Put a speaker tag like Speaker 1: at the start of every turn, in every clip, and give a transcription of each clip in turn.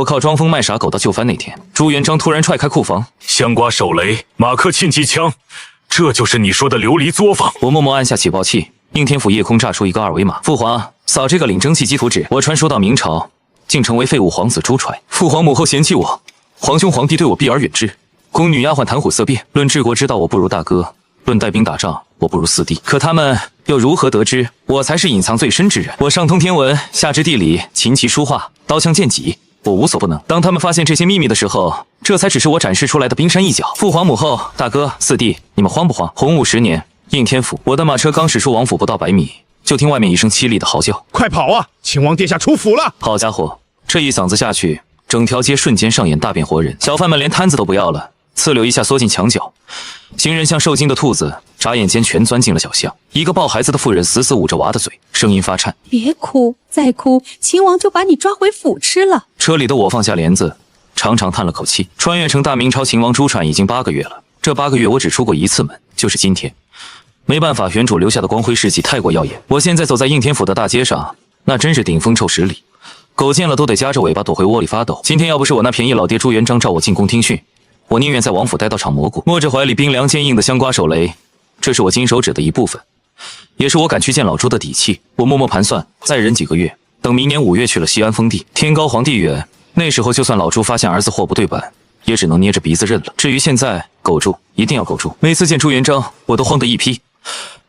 Speaker 1: 我靠装疯卖傻狗到就范那天，朱元璋突然踹开库房，
Speaker 2: 香瓜手雷，马克沁机枪，这就是你说的琉璃作坊。
Speaker 1: 我默默按下起爆器，应天府夜空炸出一个二维码。父皇，扫这个领蒸汽机图纸，我传输到明朝，竟成为废物皇子朱揣。父皇母后嫌弃我，皇兄皇帝对我避而远之，宫女丫鬟谈虎色变。论治国之道，我不如大哥；论带兵打仗，我不如四弟。可他们又如何得知我才是隐藏最深之人？我上通天文，下知地理，琴棋书画，刀枪剑戟，我无所不能。当他们发现这些秘密的时候，这才只是我展示出来的冰山一角。父皇母后，大哥四弟，你们慌不慌？洪武10年，应天府，我的马车刚驶出王府不到100米，就听外面一声凄厉的嚎叫：“
Speaker 3: 快跑啊！秦王殿下出府了！”
Speaker 1: 好家伙，这一嗓子下去，整条街瞬间上演大变活人，小贩们连摊子都不要了，呲溜一下缩进墙角。行人像受惊的兔子，眨眼间全钻进了小巷。一个抱孩子的妇人死死捂着娃的嘴，声音发颤：“
Speaker 4: 别哭，再哭，秦王就把你抓回府吃了。”
Speaker 1: 车里的我放下帘子，长长叹了口气。穿越成大明朝秦王朱浚已经8个月了，这8个月我只出过1次门，就是今天。没办法，原主留下的光辉事迹太过耀眼。我现在走在应天府的大街上，那真是顶风臭10里，狗见了都得夹着尾巴躲回窝里发抖。今天要不是我那便宜老爹朱元璋召我进宫听训，我宁愿在王府待到场蘑菇。摸着怀里冰凉坚硬的香瓜手雷，这是我金手指的一部分，也是我敢去见老朱的底气。我默默盘算，再忍几个月，等明年5月去了西安封地，天高皇帝远，那时候就算老朱发现儿子货不对版，也只能捏着鼻子认了。至于现在，苟住，一定要苟住。每次见朱元璋，我都慌得一批，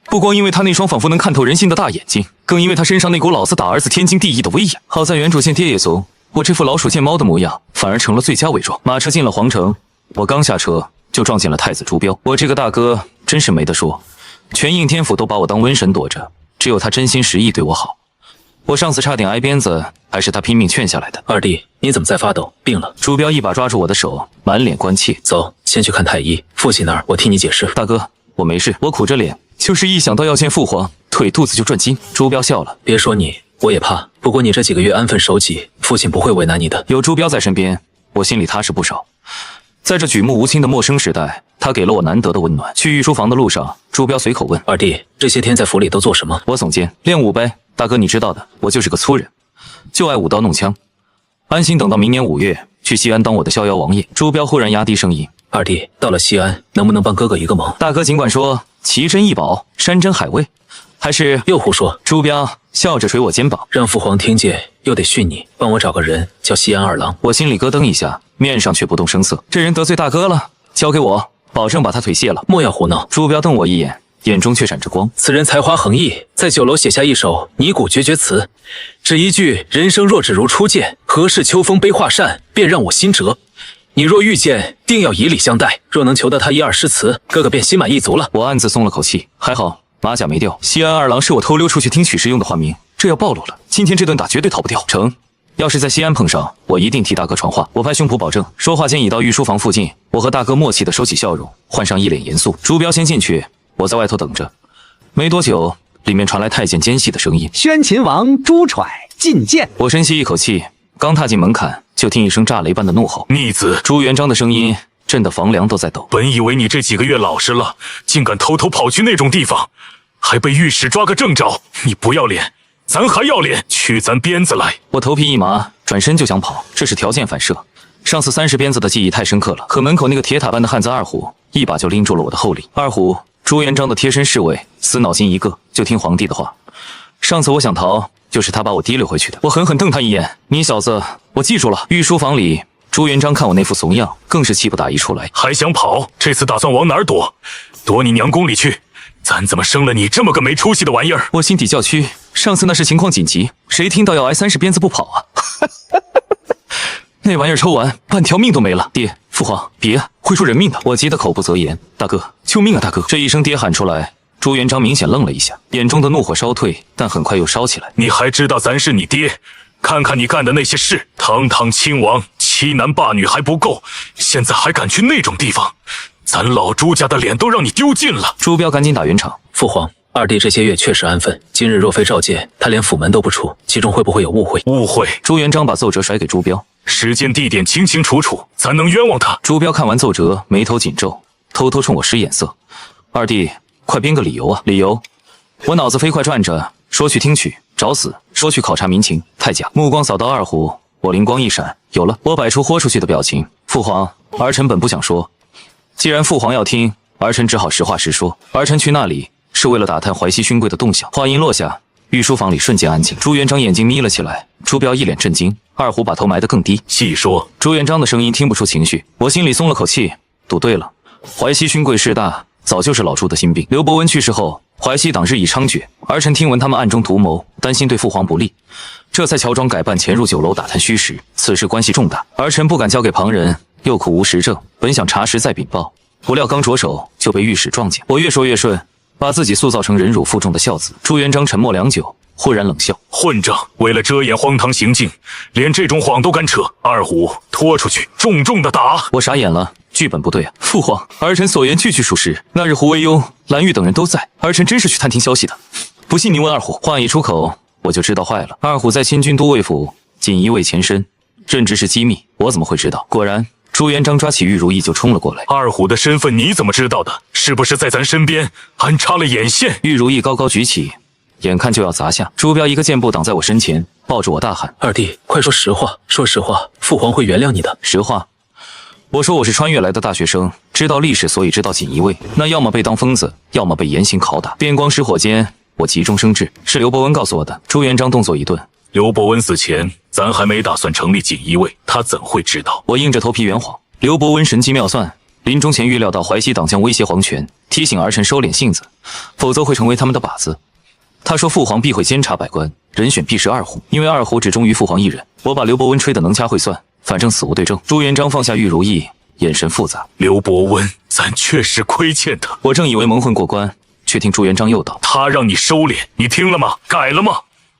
Speaker 1: 不光因为他那双仿佛能看透人心的大眼睛，更因为他身上那股老子打儿子天经地义的威严。好在原主见爹也怂，我这副老鼠见猫的模样反而成了最佳伪装。马车进了皇城，我刚下车就撞见了太子朱标。我这个大哥真是没得说，全应天府都把我当瘟神躲着，只有他真心实意对我好。我上次差点挨鞭子，还是他拼命劝下来的。
Speaker 5: 二弟，你怎么在发抖？病了？
Speaker 1: 朱标一把抓住我的手，满脸关切。
Speaker 5: 走，先去看太医。父亲那儿我替你解释。
Speaker 1: 大哥，我没事。我苦着脸，就是一想到要见父皇，腿肚子就转筋。朱标笑了。
Speaker 5: 别说你，我也怕。不过你这几个月安分守己，父亲不会为难你的。
Speaker 1: 有朱标在身边，我心里踏实不少。在这举目无亲的陌生时代，他给了我难得的温暖。去御书房的路上，朱标随口问：“
Speaker 5: 二弟，这些天在府里都做什么？”
Speaker 1: 我耸肩：“练武呗。大哥你知道的，我就是个粗人，就爱舞刀弄枪，安心等到明年5月去西安当我的逍遥王爷。”朱标忽然压低声音：“
Speaker 5: 二弟，到了西安，能不能帮哥哥一个忙？”
Speaker 1: 大哥尽管说，奇珍异宝，山珍海味，还是
Speaker 5: 又胡说。
Speaker 1: 朱标笑着捶我肩膀：“
Speaker 5: 让父皇听见，又得训你。帮我找个人叫西安二郎。”
Speaker 1: 我心里咯噔一下，面上却不动声色。这人得罪大哥了，交给我，保证把他腿卸了。
Speaker 5: 莫要胡闹！
Speaker 1: 朱标瞪我一眼，眼中却闪着光。
Speaker 5: 此人才华横溢，在酒楼写下一首拟古绝绝词，只一句“人生若只如初见，何事秋风悲画扇”，便让我心折。你若遇见，定要以礼相待。若能求得他1、2诗词，哥哥便心满意足了。
Speaker 1: 我暗自松了口气，还好马甲没掉。西安二郎是我偷溜出去听曲时用的化名，这要暴露了，今天这顿打绝对逃不掉。成，要是在西安碰上，我一定替大哥传话。我拍胸脯保证。说话间已到御书房附近，我和大哥默契地收起笑容，换上一脸严肃。朱标先进去，我在外头等着。没多久，里面传来太监奸细的声音：“
Speaker 6: 宣秦王朱浚觐见。”
Speaker 1: 我深吸一口气，刚踏进门槛，就听一声炸雷般的怒吼：“
Speaker 2: 逆子！”
Speaker 1: 朱元璋的声音震得房梁都在抖。
Speaker 2: 本以为你这几个月老实了，竟敢偷偷跑去那种地方，还被御史抓个正着。你不要脸，咱还要脸，取咱鞭子来！
Speaker 1: 我头皮一麻，转身就想跑，这是条件反射。上次30鞭子的记忆太深刻了，可门口那个铁塔般的汉子二虎一把就拎住了我的后领。二虎，朱元璋的贴身侍卫，死脑筋一个，就听皇帝的话。上次我想逃，就是他把我提溜回去的。我狠狠瞪他一眼：“你小子，我记住了。”御书房里，朱元璋看我那副怂样，更是气不打一处来。
Speaker 2: 还想跑？这次打算往哪儿躲？躲你娘宫里去！咱怎么生了你这么个没出息的玩意儿？
Speaker 1: 我心底叫屈，上次那是情况紧急，谁听到要挨30鞭子不跑啊？那玩意儿抽完，半条命都没了。爹，父皇，别，会出人命的！我急得口不择言。大哥，救命啊！大哥！这一声爹喊出来，朱元璋明显愣了一下，眼中的怒火稍退，但很快又烧起来。
Speaker 2: 你还知道咱是你爹？看看你干的那些事，堂堂亲王，欺男霸女还不够，现在还敢去那种地方，咱老朱家的脸都让你丢尽了！
Speaker 1: 朱标赶紧打圆场。
Speaker 5: 父皇，二弟这些月确实安分，今日若非召见，他连府门都不出，其中会不会有误会？
Speaker 2: 误会！
Speaker 1: 朱元璋把奏折甩给朱标，
Speaker 2: 时间地点清清楚楚，咱能冤枉他？
Speaker 1: 朱标看完奏折，眉头紧皱，偷偷冲我使眼色。二弟，快编个理由啊！理由？我脑子飞快转着，说去听曲找死，说去考察民情，太假。目光扫到二虎，我灵光一闪，有了，我摆出豁出去的表情。父皇，儿臣本不想说，既然父皇要听，儿臣只好实话实说。儿臣去那里是为了打探淮西勋贵的动向。话音落下，御书房里瞬间安静。朱元璋眼睛眯了起来，朱标一脸震惊，二虎把头埋得更低。
Speaker 2: 细说。
Speaker 1: 朱元璋的声音听不出情绪，我心里松了口气，赌对了。淮西勋贵势大，早就是老朱的心病。刘伯温去世后，淮西党日益猖獗，儿臣听闻他们暗中图谋，担心对父皇不利，这才乔装改扮潜入酒楼打探虚实。此事关系重大，儿臣不敢交给旁人，又苦无实证，本想查实再禀报，不料刚着手就被御史撞见。我越说越顺，把自己塑造成忍辱负重的孝子。朱元璋沉默良久，忽然冷笑：
Speaker 2: 混账！为了遮掩荒唐行径，连这种谎都敢扯。二虎拖出去，重重的打！
Speaker 1: 我傻眼了。剧本不对啊！父皇，儿臣所言句句属实。那日胡惟庸、蓝玉等人都在，儿臣真是去探听消息的。不信您问二虎。话一出口，我就知道坏了。二虎在亲军都尉府锦衣卫前身，任职是机密，我怎么会知道？果然，朱元璋抓起玉如意就冲了过来。
Speaker 2: 二虎的身份你怎么知道的？是不是在咱身边安插了眼线？
Speaker 1: 玉如意高高举起，眼看就要砸下，朱标一个箭步挡在我身前，抱住我大喊：“
Speaker 5: 二弟，快说实话！说实话，父皇会原谅你的。”
Speaker 1: 实话。我说我是穿越来的大学生，知道历史，所以知道锦衣卫。那要么被当疯子，要么被严刑拷打。边光失火间，我急中生智，是刘伯温告诉我的。朱元璋动作一顿。
Speaker 2: 刘伯温死前，咱还没打算成立锦衣卫，他怎会知道？
Speaker 1: 我硬着头皮圆谎。刘伯温神机妙算，临终前预料到淮西党将威胁皇权，提醒儿臣收敛性子，否则会成为他们的靶子。他说父皇必会监察百官，人选必是二虎，因为二虎只忠于父皇一人。我把刘伯温吹得能掐会算，反正死无对证。朱元璋放下玉如意，眼神复杂。
Speaker 2: 刘伯温，咱确实亏欠他。
Speaker 1: 我正以为蒙混过关，却听朱元璋又道：“
Speaker 2: 他让你收敛，你听了吗？改了吗？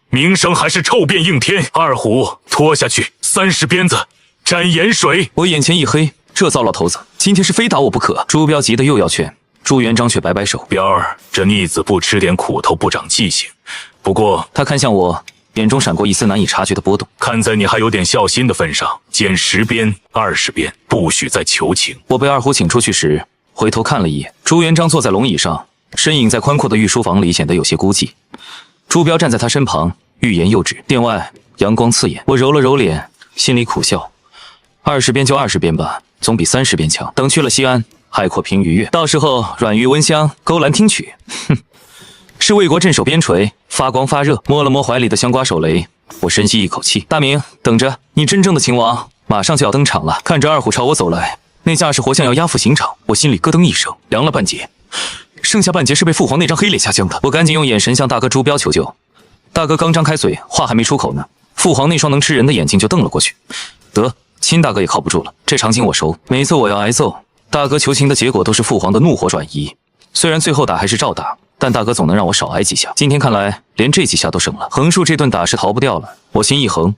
Speaker 2: 名声还是臭遍应天。二虎拖下去，30鞭子，沾盐水。”
Speaker 1: 我眼前一黑，这糟老头子今天是非打我不可。朱标急得又要劝，朱元璋却摆摆手：“
Speaker 2: 彪儿，这逆子不吃点苦头不长记性。不过……”
Speaker 1: 他看向我，眼中闪过一丝难以察觉的波动。
Speaker 2: 看在你还有点孝心的份上，减10鞭、20鞭，不许再求情。
Speaker 1: 我被二虎请出去时，回头看了一眼，朱元璋坐在龙椅上，身影在宽阔的御书房里显得有些孤寂。朱标站在他身旁，欲言又止。殿外阳光刺眼，我揉了揉脸，心里苦笑：20鞭就20鞭吧，总比30鞭强。等去了西安，海阔凭鱼跃，到时候软玉温香，勾栏听曲，哼，是为国镇守边陲，发光发热。摸了摸怀里的香瓜手雷，我深吸一口气。大明，等着，你真正的秦王马上就要登场了。看着二虎朝我走来，那架势活像要押赴刑场，我心里咯噔一声，凉了半截。剩下半截是被父皇那张黑脸下降的。我赶紧用眼神向大哥朱标求救。大哥刚张开嘴，话还没出口呢，父皇那双能吃人的眼睛就瞪了过去。得，亲大哥也靠不住了，这场景我熟，每次我要挨揍，大哥求情的结果都是父皇的怒火转移。虽然最后打还是照打，但大哥总能让我少挨几下。今天看来，连这几下都省了。横竖这顿打是逃不掉了。我心一横，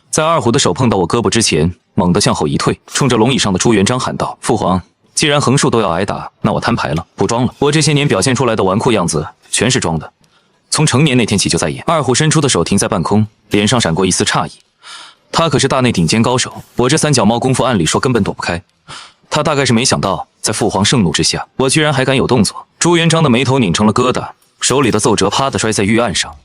Speaker 1: 在二虎的手碰到我胳膊之前，猛地向后一退，冲着龙椅上的朱元璋喊道：“父皇，既然横竖都要挨打，那我摊牌了，不装了。我这些年表现出来的纨绔样子，全是装的。从成年那天起就在演。”二虎伸出的手停在半空，脸上闪过一丝诧异。他可是大内顶尖高手，我这3脚猫功夫按理说根本躲不开。他大概是没想到，在父皇盛怒之下，我居然还敢有动作。朱元璋的眉头拧成了疙瘩，手里的奏折啪地摔在玉案上。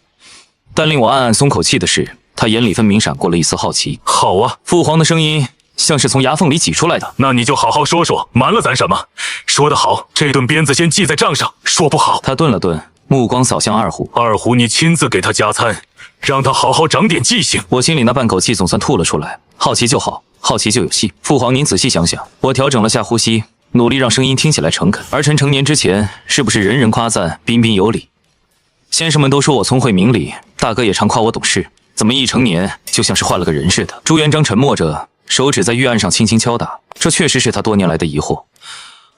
Speaker 1: 但令我暗暗松口气的是，他眼里分明闪过了一丝好奇。
Speaker 2: 好啊，
Speaker 1: 父皇的声音像是从牙缝里挤出来的。
Speaker 2: 那你就好好说说，瞒了咱什么？说得好，这顿鞭子先记在账上；说不好，
Speaker 1: 他顿了顿，目光扫向二虎。
Speaker 2: 二虎，你亲自给他加餐，让他好好长点记性。
Speaker 1: 我心里那半口气总算吐了出来。好奇就好，好奇就有戏。父皇，您仔细想想。我调整了下呼吸，努力让声音听起来诚恳。儿臣成年之前，是不是人人夸赞，彬彬有礼？先生们都说我聪慧明理，大哥也常夸我懂事。怎么一成年就像是换了个人似的？朱元璋沉默着，手指在玉案上轻轻敲打。这确实是他多年来的疑惑。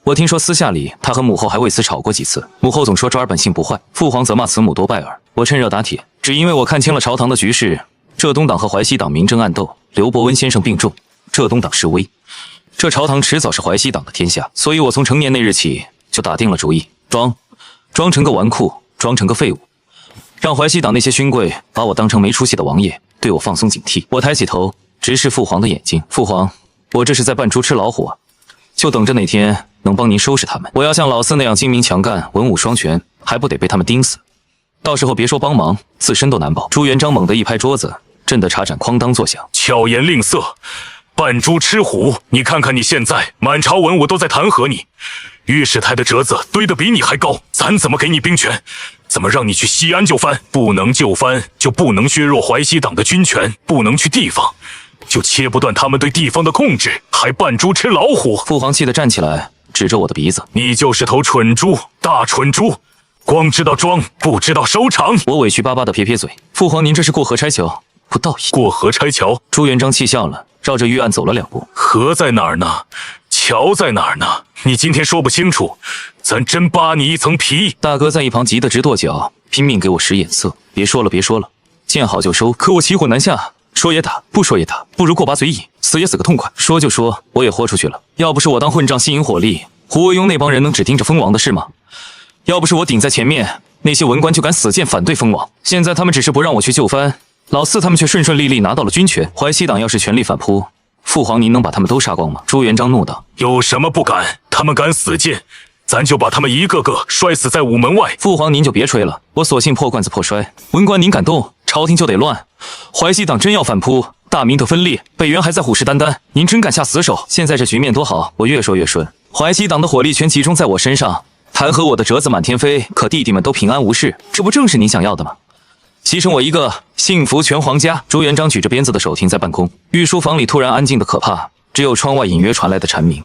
Speaker 1: 我听说私下里他和母后还为此吵过几次，母后总说这儿本性不坏，父皇则骂慈母多败儿。我趁热打铁，只因为我看清了朝堂的局势。浙东党和淮西党明争暗斗，刘伯温先生病重，浙东党示威，这朝堂迟早是淮西党的天下。所以我从成年那日起就打定了主意，装成个纨绔，装成个废物，让淮西党那些勋贵把我当成没出息的王爷，对我放松警惕。我抬起头，直视父皇的眼睛。父皇，我这是在扮猪吃老虎啊，就等着哪天能帮您收拾他们。我要像老四那样精明强干，文武双全，还不得被他们盯死？到时候别说帮忙，自身都难保。朱元璋猛地一拍桌子，震得茶盏哐当作响。
Speaker 2: 巧言令色，扮猪吃虎！你看看你现在，满朝文武都在弹劾你，御史台的折子堆得比你还高，咱怎么给你兵权？怎么让你去西安就藩？不能就藩，就不能削弱淮西党的军权；不能去地方，就切不断他们对地方的控制，还扮猪吃老虎！
Speaker 1: 父皇气得站起来，指着我的鼻子：“
Speaker 2: 你就是头蠢猪，大蠢猪！光知道装，不知道收场！”
Speaker 1: 我委屈巴巴的撇撇嘴：“父皇，您这是过河拆桥，不道义。”
Speaker 2: 过河拆桥？
Speaker 1: 朱元璋气笑了，绕着御案走了2步。
Speaker 2: 河在哪儿呢？桥在哪儿呢？你今天说不清楚，咱真扒你一层皮！
Speaker 1: 大哥在一旁急得直跺脚，拼命给我使眼色：“别说了，别说了，见好就收。”可我骑虎难下，说也打，不说也打，不如过把嘴瘾，死也死个痛快。说就说，我也豁出去了。要不是我当混账吸引火力，胡惟庸那帮人能只盯着封王的事吗？要不是我顶在前面，那些文官就敢死谏反对封王。现在他们只是不让我去救藩，老四他们却顺顺利利拿到了军权。淮西党要是全力反扑，父皇您能把他们都杀光吗？朱元璋怒道：“
Speaker 2: 有什么不敢？他们敢死谏，咱就把他们一个个摔死在午门外。”
Speaker 1: 父皇您就别吹了，我索性破罐子破摔。文官您敢动，朝廷就得乱。淮西党真要反扑，大明得分裂，北元还在虎视眈眈，您真敢下死手？现在这局面多好，我越说越顺。淮西党的火力全集中在我身上，弹劾我的折子满天飞，可弟弟们都平安无事，这不正是您想要的吗？牺牲我一个，幸福全皇家。朱元璋举着鞭子的手停在半空，御书房里突然安静的可怕，只有窗外隐约传来的蝉鸣。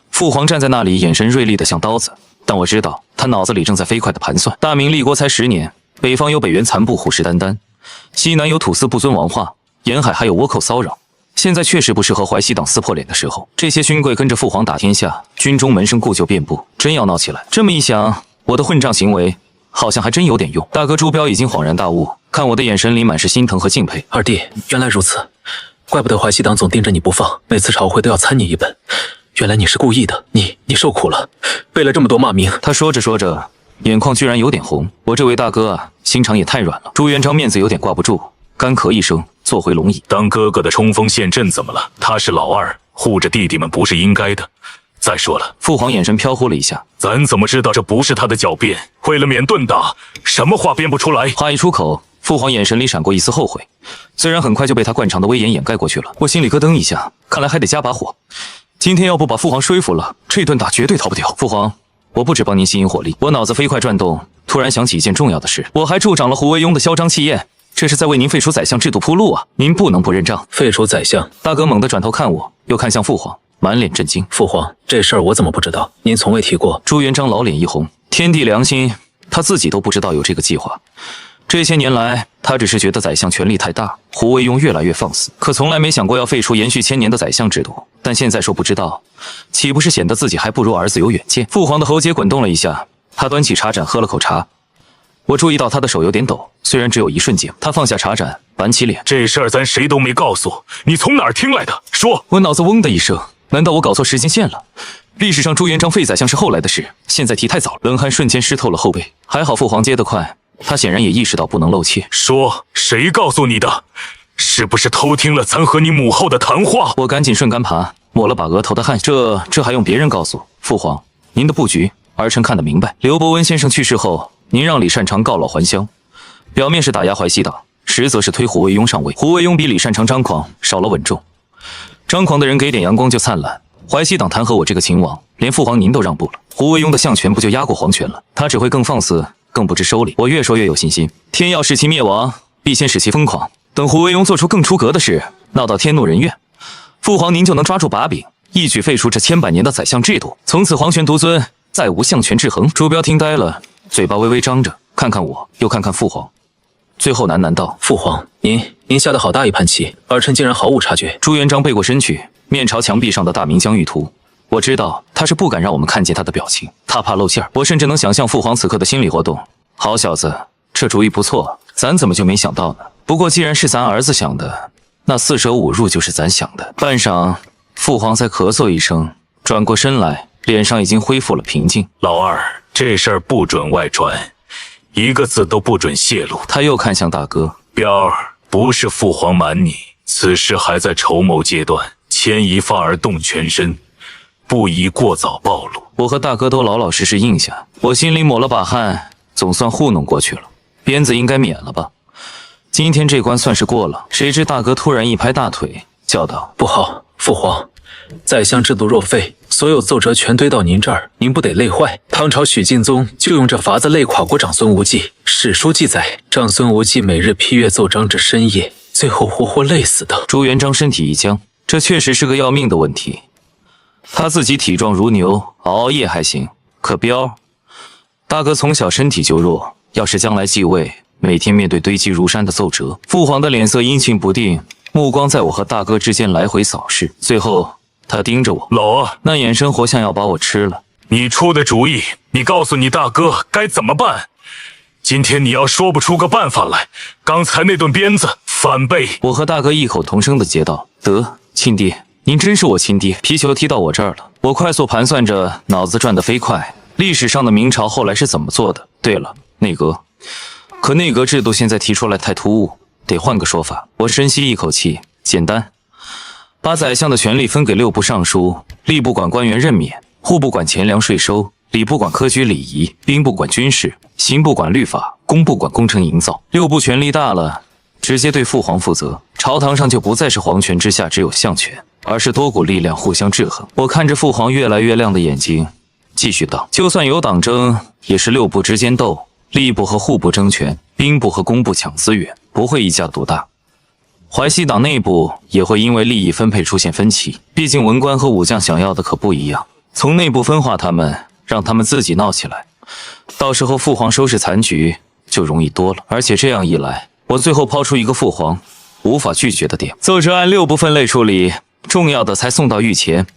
Speaker 1: 父皇站在那里，眼神锐利的像刀子，但我知道他脑子里正在飞快的盘算。大明立国才10年，北方有北元残部虎视眈眈，西南有土司不遵王化，沿海还有倭寇骚扰。现在确实不适合淮西党撕破脸的时候。这些勋贵跟着父皇打天下，军中门生故旧遍布，真要闹起来，这么一想，我的混账行为好像还真有点用。大哥朱标已经恍然大悟，看我的眼神里满是心疼和敬佩。
Speaker 5: 二弟，原来如此，怪不得淮西党总盯着你不放，每次朝会都要参你一本。原来你是故意的，你受苦了，背了这么多骂名。
Speaker 1: 他说着说着，眼眶居然有点红。我这位大哥啊，心肠也太软了。朱元璋面子有点挂不住，干咳一声，坐回龙椅。
Speaker 2: 当哥哥的冲锋陷阵怎么了？他是老二，护着弟弟们不是应该的。再说了，
Speaker 1: 父皇眼神飘忽了一下，
Speaker 2: 咱怎么知道这不是他的狡辩？为了免顿打，什么话编不出来？
Speaker 1: 话一出口，父皇眼神里闪过一丝后悔，虽然很快就被他惯常的威严掩盖过去了。我心里咯噔一下，看来还得加把火。今天要不把父皇说服了，这顿打绝对逃不掉。父皇，我不止帮您吸引火力，我脑子飞快转动，突然想起一件重要的事，我还助长了胡惟庸的嚣张气焰，这是在为您废除宰相制度铺路啊！您不能不认账。
Speaker 5: 废除宰相？
Speaker 1: 大哥猛地转头看我，又看向父皇，满脸震惊。
Speaker 5: 父皇，这事儿我怎么不知道？您从未提过。
Speaker 1: 朱元璋老脸一红，天地良心，他自己都不知道有这个计划。这些年来，他只是觉得宰相权力太大，胡惟庸越来越放肆，可从来没想过要废除延续1000年的宰相制度。但现在说不知道，岂不是显得自己还不如儿子有远见？父皇的喉结滚动了一下，他端起茶盏喝了口茶。我注意到他的手有点抖，虽然只有一瞬间。他放下茶盏，板起脸：“
Speaker 2: 这事儿咱谁都没告诉你，从哪儿听来的？说！”
Speaker 1: 我脑子嗡的一声，难道我搞错时间线了？历史上朱元璋废宰相是后来的事，现在提太早了。冷汗瞬间湿透了后背，还好父皇接得快，他显然也意识到不能露怯。
Speaker 2: 说，谁告诉你的？是不是偷听了咱和你母后的谈话？
Speaker 1: 我赶紧顺杆爬，抹了把额头的汗。这还用别人告诉？父皇，您的布局，儿臣看得明白。刘伯温先生去世后，您让李善长告老还乡，表面是打压淮西党，实则是推胡惟庸上位。胡惟庸比李善长张狂，少了稳重。张狂的人给点阳光就灿烂。淮西党弹劾我这个秦王，连父皇您都让步了，胡惟庸的相权不就压过皇权了？他只会更放肆，更不知收礼。我越说越有信心，天要使其灭亡，必先使其疯狂。等胡惟庸做出更出格的事，闹到天怒人怨，父皇您就能抓住把柄，一举废除这千百年的宰相制度，从此皇权独尊，再无相权制衡。朱标听呆了，嘴巴微微张着，看看我，又看看父皇，最后喃喃道：“
Speaker 5: 父皇，您下的好大一盘棋，儿臣竟然毫无察觉。”
Speaker 1: 朱元璋背过身去，面朝墙壁上的大明疆域图。我知道他是不敢让我们看见他的表情，他怕露馅儿。我甚至能想象父皇此刻的心理活动。好小子，这主意不错，咱怎么就没想到呢？不过既然是咱儿子想的，那四舍五入就是咱想的。半晌，父皇才咳嗽一声，转过身来，脸上已经恢复了平静。
Speaker 2: 老二，这事儿不准外传，一个字都不准泄露。
Speaker 1: 他又看向大哥，
Speaker 2: 彪儿，不是父皇瞒你，此事还在筹谋阶段，牵一发而动全身，不宜过早暴露。
Speaker 1: 我和大哥都老老实实应下，我心里抹了把汗，总算糊弄过去了。鞭子应该免了吧？今天这关算是过了。谁知大哥突然一拍大腿，叫道：“
Speaker 5: 不好，父皇，宰相制度若废，所有奏折全堆到您这儿，您不得累坏？唐朝许敬宗就用这法子累垮过长孙无忌。史书记载，长孙无忌每日批阅奏章至深夜，最后活活累死的。”
Speaker 1: 朱元璋身体一僵，这确实是个要命的问题。他自己体壮如牛，熬夜还行，可彪大哥从小身体就弱，要是将来继位，每天面对堆积如山的奏折，父皇的脸色阴晴不定，目光在我和大哥之间来回扫视，最后他盯着我，
Speaker 2: 老二，
Speaker 1: 那眼神活像要把我吃了。
Speaker 2: 你出的主意，你告诉你大哥该怎么办。今天你要说不出个办法来，刚才那顿鞭子反背。
Speaker 1: 我和大哥异口同声地接道：“得，亲弟，您真是我亲弟。”皮球踢到我这儿了，我快速盘算着，脑子转得飞快。历史上的明朝后来是怎么做的？对了，内阁。可内阁制度现在提出来太突兀，得换个说法。我深吸一口气，简单，把宰相的权力分给6部尚书，吏部管官员任免，户部管钱粮税收，礼部管科举礼仪，兵部管军事，刑部管律法，工部管工程营造。6部权力大了，直接对父皇负责，朝堂上就不再是皇权之下只有相权，而是多股力量互相制衡。我看着父皇越来越亮的眼睛，继续道：“就算有党争，也是6部之间斗，吏部和户部争权，兵部和工部抢资源，不会一家独大。淮西党内部也会因为利益分配出现分歧，毕竟文官和武将想要的可不一样。从内部分化他们，让他们自己闹起来，到时候父皇收拾残局就容易多了。而且这样一来，我最后抛出一个父皇无法拒绝的点：奏折按6部分类处理，重要的才送到御前。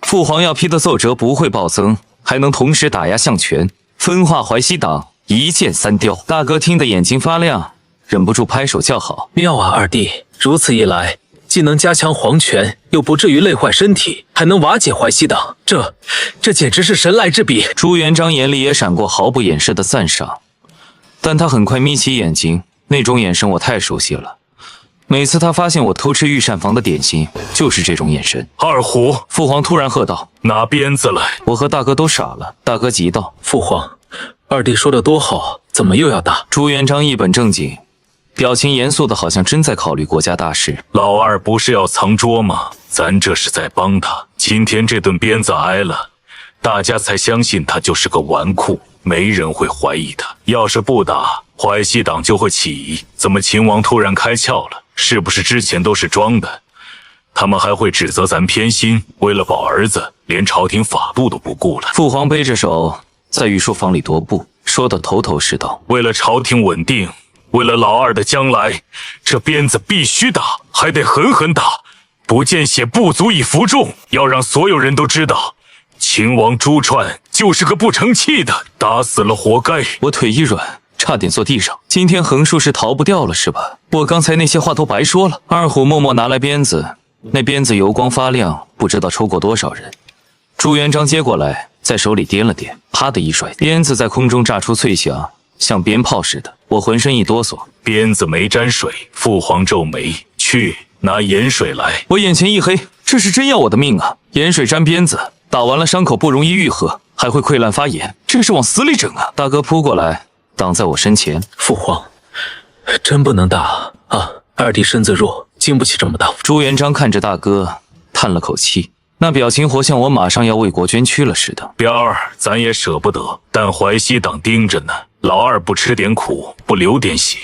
Speaker 1: 父皇要批的奏折不会暴增，还能同时打压相权，分化淮西党，一箭3雕。”大哥听得眼睛发亮，忍不住拍手叫好：“
Speaker 5: 妙啊，二弟！如此一来，既能加强皇权，又不至于累坏身体，还能瓦解淮西党，这简直是神来之笔！”
Speaker 1: 朱元璋眼里也闪过毫不掩饰的赞赏，但他很快眯起眼睛，那种眼神我太熟悉了。每次他发现我偷吃御膳房的点心，就是这种眼神。
Speaker 2: 二虎，
Speaker 1: 父皇突然喝道：“
Speaker 2: 拿鞭子来！”
Speaker 1: 我和大哥都傻了。大哥急道：“
Speaker 5: 父皇，二弟说的多好，怎么又要打？”
Speaker 1: 朱元璋一本正经，表情严肃的好像真在考虑国家大事。
Speaker 2: 老二不是要藏拙吗？咱这是在帮他。今天这顿鞭子挨了，大家才相信他就是个纨绔，没人会怀疑他。要是不打，淮西党就会起义。怎么秦王突然开窍了？是不是之前都是装的？他们还会指责咱偏心，为了保儿子，连朝廷法度都不顾了。
Speaker 1: 父皇背着手在御书房里踱步，说得头头是道：“
Speaker 2: 为了朝廷稳定，为了老二的将来，这鞭子必须打，还得狠狠打，不见血不足以服众。要让所有人都知道，秦王朱川就是个不成器的，打死了活该。”
Speaker 1: 我腿一软，差点坐地上。今天横竖是逃不掉了是吧？我刚才那些话都白说了。二虎默默拿来鞭子，那鞭子油光发亮，不知道抽过多少人。朱元璋接过来，在手里掂了掂，啪的一甩，鞭子在空中炸出脆响，像鞭炮似的。我浑身一哆嗦。
Speaker 2: 鞭子没沾水，父皇皱眉，去拿盐水来。
Speaker 1: 我眼前一黑，这是真要我的命啊！盐水沾鞭子，打完了伤口不容易愈合，还会溃烂发炎，这是往死里整啊！大哥扑过来，挡在我身前。
Speaker 5: 父皇，真不能打啊！二弟身子弱，经不起这么打。
Speaker 1: 朱元璋看着大哥，叹了口气，那表情活像我马上要为国捐躯了似的。
Speaker 2: 彪儿，咱也舍不得，但淮西党盯着呢，老二不吃点苦，不流点血，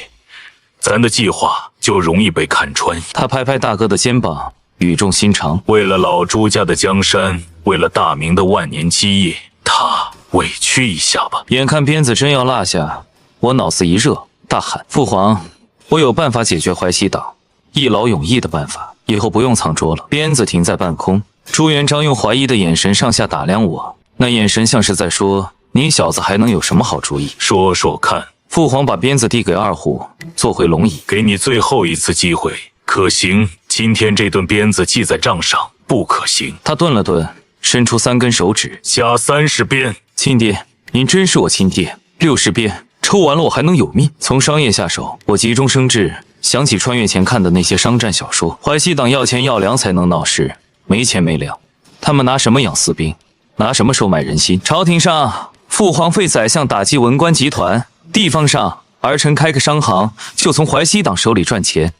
Speaker 2: 咱的计划就容易被看穿。
Speaker 1: 他拍拍大哥的肩膀，语重心长：“
Speaker 2: 为了老朱家的江山，为了大明的万年基业，他委屈一下吧。”
Speaker 1: 眼看鞭子真要落下，我脑子一热，大喊：“父皇，我有办法解决淮西党，一劳永逸的办法，以后不用藏拙了。”鞭子停在半空，朱元璋用怀疑的眼神上下打量我，那眼神像是在说：“你小子还能有什么好主意？
Speaker 2: 说说看。”
Speaker 1: 父皇把鞭子递给二虎，坐回龙椅：“
Speaker 2: 给你最后一次机会，可行？今天这顿鞭子记在账上，不可行。”
Speaker 1: 他顿了顿，伸出3根手指：“
Speaker 2: 加30鞭。”
Speaker 1: 亲爹，您真是我亲爹。60鞭，抽完了我还能有命。从商业下手，我急中生智，想起穿越前看的那些商战小说，淮西党要钱要粮才能闹事，没钱没粮，他们拿什么养私兵？拿什么收买人心？朝廷上，父皇废宰相打击文官集团；地方上，儿臣开个商行，就从淮西党手里赚钱。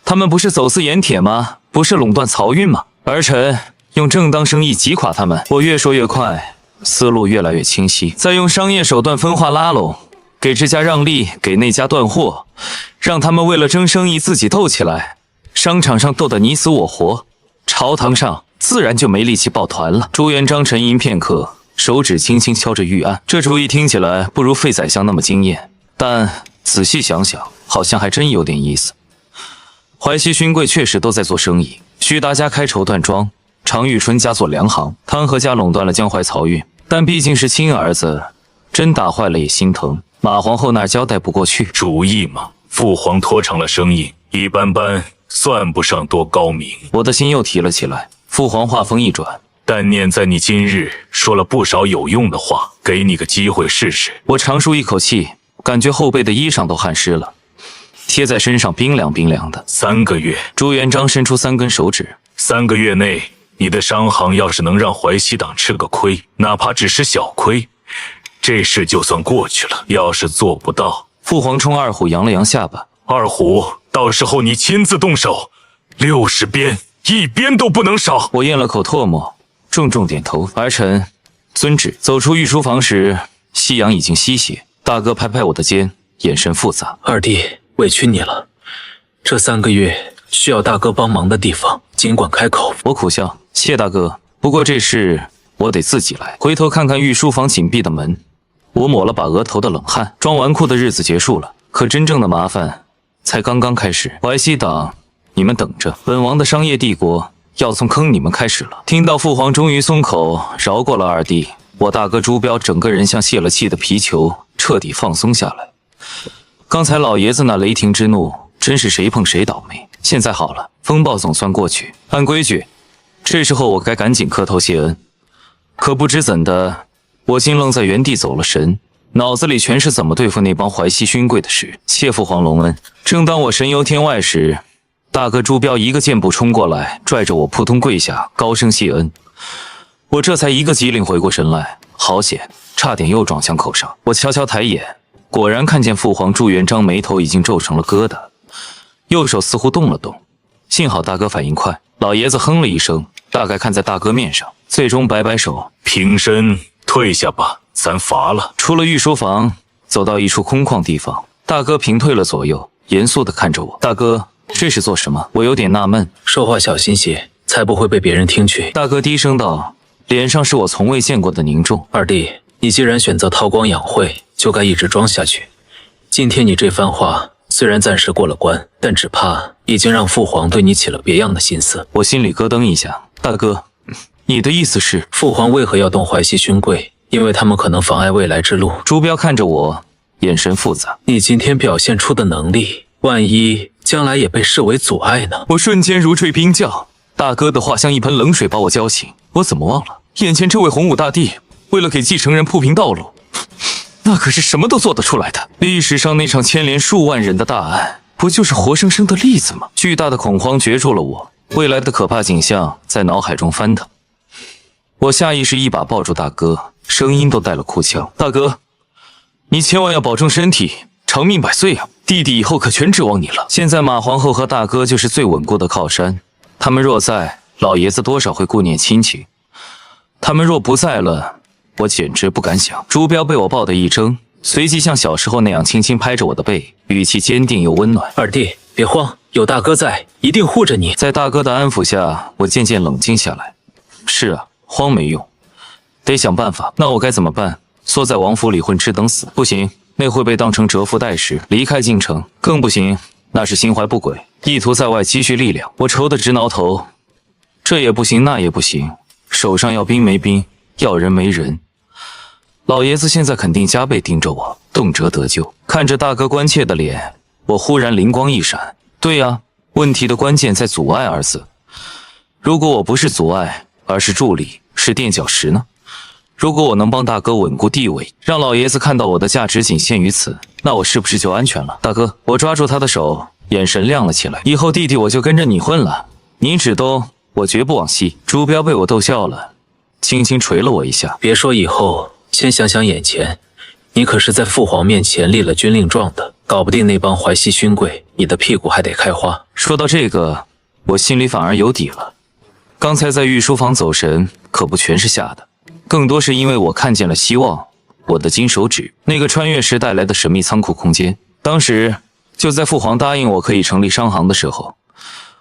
Speaker 1: 他们不是走私盐铁吗？不是垄断漕运吗？儿臣用正当生意击垮他们。我越说越快，思路越来越清晰。再用商业手段分化拉拢，给这家让利，给那家断货，让他们为了争生意自己斗起来，商场上斗得你死我活，朝堂上自然就没力气抱团了。朱元璋沉吟片刻，手指轻轻敲着玉案。这主意听起来不如费宰相那么惊艳，但仔细想想，好像还真有点意思。淮西勋贵确实都在做生意，徐达家开绸缎庄，常遇春家做粮行，汤和家垄断了江淮漕运，但毕竟是亲儿子，真打坏了也心疼。马皇后那儿交代不过去。
Speaker 2: 主意嘛，父皇拖成了生意，一般般，算不上多高明。
Speaker 1: 我的心又提了起来。父皇话锋一转，
Speaker 2: 但念在你今日说了不少有用的话，给你个机会试试。
Speaker 1: 我长舒一口气，感觉后背的衣裳都汗湿了，贴在身上冰凉冰凉的。
Speaker 2: 3个月，
Speaker 1: 朱元璋伸出3根手指。
Speaker 2: 3个月内，你的商行要是能让淮西党吃个亏，哪怕只是小亏，这事就算过去了。要是做不到，
Speaker 1: 父皇冲二虎扬了扬下巴。
Speaker 2: 二虎，到时候你亲自动手，60鞭，一鞭都不能少。
Speaker 1: 我咽了口唾沫，重重点头。儿臣遵旨。走出御书房时，夕阳已经西斜。大哥拍拍我的肩，眼神复杂。
Speaker 5: 二弟，委屈你了。这3个月需要大哥帮忙的地方，尽管开口。
Speaker 1: 我苦笑，谢大哥。不过这事我得自己来。回头看看御书房紧闭的门，我抹了把额头的冷汗。装纨绔的日子结束了，可真正的麻烦才刚刚开始。淮西党，你们等着，本王的商业帝国要从坑你们开始了。听到父皇终于松口，饶过了二弟，我大哥朱标整个人像泄了气的皮球，彻底放松下来。刚才老爷子那雷霆之怒，真是谁碰谁倒霉。现在好了，风暴总算过去。按规矩，这时候我该赶紧磕头谢恩。可不知怎的，我竟愣在原地走了神，脑子里全是怎么对付那帮淮西勋贵的事。谢父皇隆恩。正当我神游天外时，大哥朱标一个箭步冲过来，拽着我扑通跪下，高声谢恩。我这才一个机灵回过神来，好险，差点又撞枪口上。我悄悄抬眼，果然看见父皇朱元璋眉头已经皱成了疙瘩，右手似乎动了动。幸好大哥反应快，老爷子哼了一声，大概看在大哥面上，最终摆摆手，
Speaker 2: 平身退下吧，咱罚了。
Speaker 1: 出了御书房，走到一处空旷地方，大哥平退了左右，严肃地看着我。大哥，这是做什么？我有点纳闷。
Speaker 5: 说话小心些，才不会被别人听去。
Speaker 1: 大哥低声道，脸上是我从未见过的凝重。
Speaker 5: 二弟，你既然选择韬光养晦，就该一直装下去。今天你这番话虽然暂时过了关，但只怕已经让父皇对你起了别样的心思。
Speaker 1: 我心里咯噔一下。大哥，你的意思是？
Speaker 5: 父皇为何要动淮西勋贵？因为他们可能妨碍未来之路。
Speaker 1: 朱标看着我，眼神复杂。
Speaker 5: 你今天表现出的能力，万一将来也被视为阻碍呢？
Speaker 1: 我瞬间如坠冰窖，大哥的话像一盆冷水把我浇醒。我怎么忘了，眼前这位洪武大帝为了给继承人铺平道路，那可是什么都做得出来的。历史上那场牵连数万人的大案，不就是活生生的例子吗？巨大的恐慌攫住了我，未来的可怕景象在脑海中翻腾。我下意识一把抱住大哥，声音都带了哭腔。大哥，你千万要保重身体，长命百岁啊！弟弟以后可全指望你了。现在马皇后和大哥就是最稳固的靠山，他们若在，老爷子多少会顾念亲情；他们若不在了，我简直不敢想。朱标被我抱得一怔，随即像小时候那样轻轻拍着我的背，语气坚定又温暖。
Speaker 5: 二弟，别慌，有大哥在，一定护着你。
Speaker 1: 在大哥的安抚下，我渐渐冷静下来。是啊，慌没用，得想办法。那我该怎么办？缩在王府里混吃等死？不行，那会被当成蛰伏待时。离开京城更不行，那是心怀不轨，意图在外积蓄力量。我愁得直挠头，这也不行，那也不行，手上要兵没兵，要人没人。老爷子现在肯定加倍盯着我，动辄得咎。看着大哥关切的脸，我忽然灵光一闪。对呀，问题的关键在阻碍二字。如果我不是阻碍，而是助力，是垫脚石呢？如果我能帮大哥稳固地位，让老爷子看到我的价值仅限于此，那我是不是就安全了？大哥，我抓住他的手，眼神亮了起来。以后弟弟我就跟着你混了，你指东，我绝不往西。朱标被我逗笑了，轻轻捶了我一下。
Speaker 5: 别说以后，先想想眼前。你可是在父皇面前立了军令状的，搞不定那帮淮西勋贵，你的屁股还得开花。
Speaker 1: 说到这个，我心里反而有底了。刚才在御书房走神，可不全是吓的，更多是因为我看见了希望。我的金手指，那个穿越时带来的神秘仓库空间。当时就在父皇答应我可以成立商行的时候，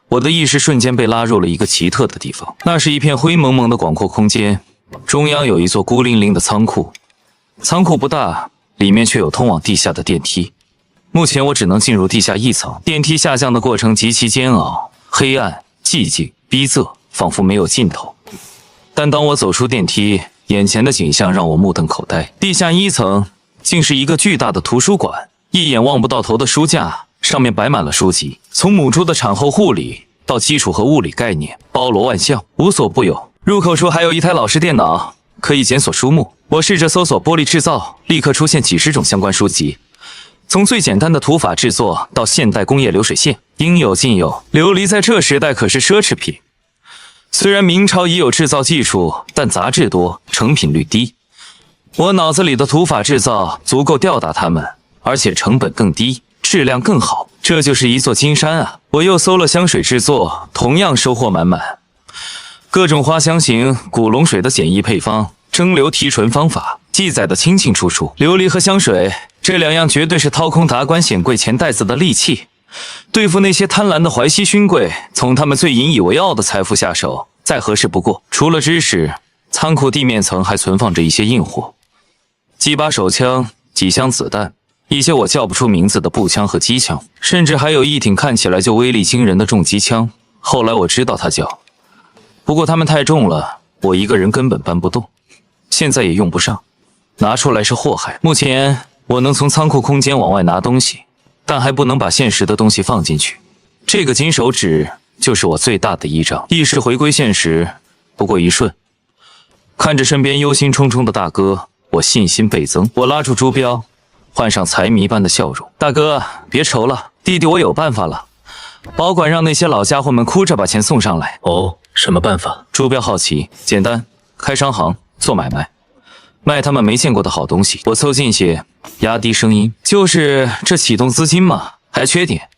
Speaker 1: 我的意识瞬间被拉入了一个奇特的地方。那是一片灰蒙蒙的广阔空间，中央有一座孤零零的仓库。仓库不大，里面却有通往地下的电梯。目前我只能进入地下1层，电梯下降的过程极其煎熬，黑暗、寂静、逼仄，仿佛没有尽头。但当我走出电梯，眼前的景象让我目瞪口呆。地下1层竟是一个巨大的图书馆，一眼望不到头的书架，上面摆满了书籍，从母猪的产后护理到基础和物理概念，包罗万象，无所不有。入口处还有一台老式电脑，可以检索书目。我试着搜索玻璃制造，立刻出现几十种相关书籍，从最简单的土法制作到现代工业流水线，应有尽有。琉璃在这时代可是奢侈品。虽然明朝已有制造技术，但杂质多，成品率低。我脑子里的土法制造足够吊打他们，而且成本更低，质量更好，这就是一座金山啊！我又搜了香水制作，同样收获满满。各种花香型、古龙水的简易配方，蒸馏提纯方法记载的清清楚楚。琉璃和香水这2样绝对是掏空达官显贵钱袋子的利器。对付那些贪婪的淮西勋贵，从他们最引以为傲的财富下手，再合适不过。除了知识，仓库地面层还存放着一些硬货，几把手枪，几箱子弹，一些我叫不出名字的步枪和机枪，甚至还有一挺看起来就威力惊人的重机枪。后来我知道它叫，不过它们太重了，我一个人根本搬不动，现在也用不上，拿出来是祸害。目前我能从仓库空间往外拿东西，但还不能把现实的东西放进去。这个金手指就是我最大的依仗。意识回归现实不过一瞬，看着身边忧心忡忡的大哥，我信心倍增。我拉住朱标，换上财迷般的笑容：“大哥，别愁了，弟弟我有办法了，保管让那些老家伙们哭着把钱送上来。”
Speaker 5: 哦，什么办法？
Speaker 1: 朱标好奇：“简单，开商行，做买卖，卖他们没见过的好东西。”我凑近些，压低声音：“就是这启动资金嘛，还缺点。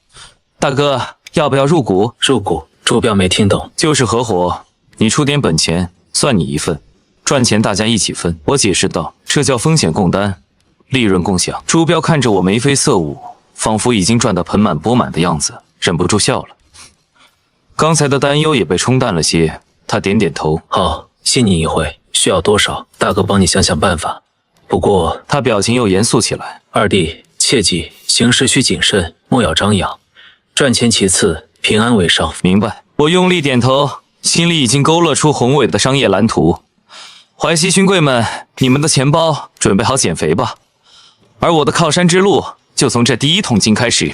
Speaker 1: 大哥，要不要入股？”
Speaker 5: 入股？朱标没听懂。
Speaker 1: 就是合伙，你出点本钱，算你一份，赚钱大家一起分。我解释道：“这叫风险共担，利润共享。”朱标看着我眉飞色舞，仿佛已经赚得盆满钵满的样子，忍不住笑了。刚才的担忧也被冲淡了些，他点点头：“
Speaker 5: 好，信你一回。需要多少？大哥帮你想想办法。不过……”
Speaker 1: 他表情又严肃起来：“
Speaker 5: 二弟，切记行事需谨慎，莫要张扬。赚钱其次，平安为上。”
Speaker 1: 明白。我用力点头，心里已经勾勒出宏伟的商业蓝图。淮西勋贵们，你们的钱包准备好减肥吧，而我的靠山之路就从这第1桶金开始。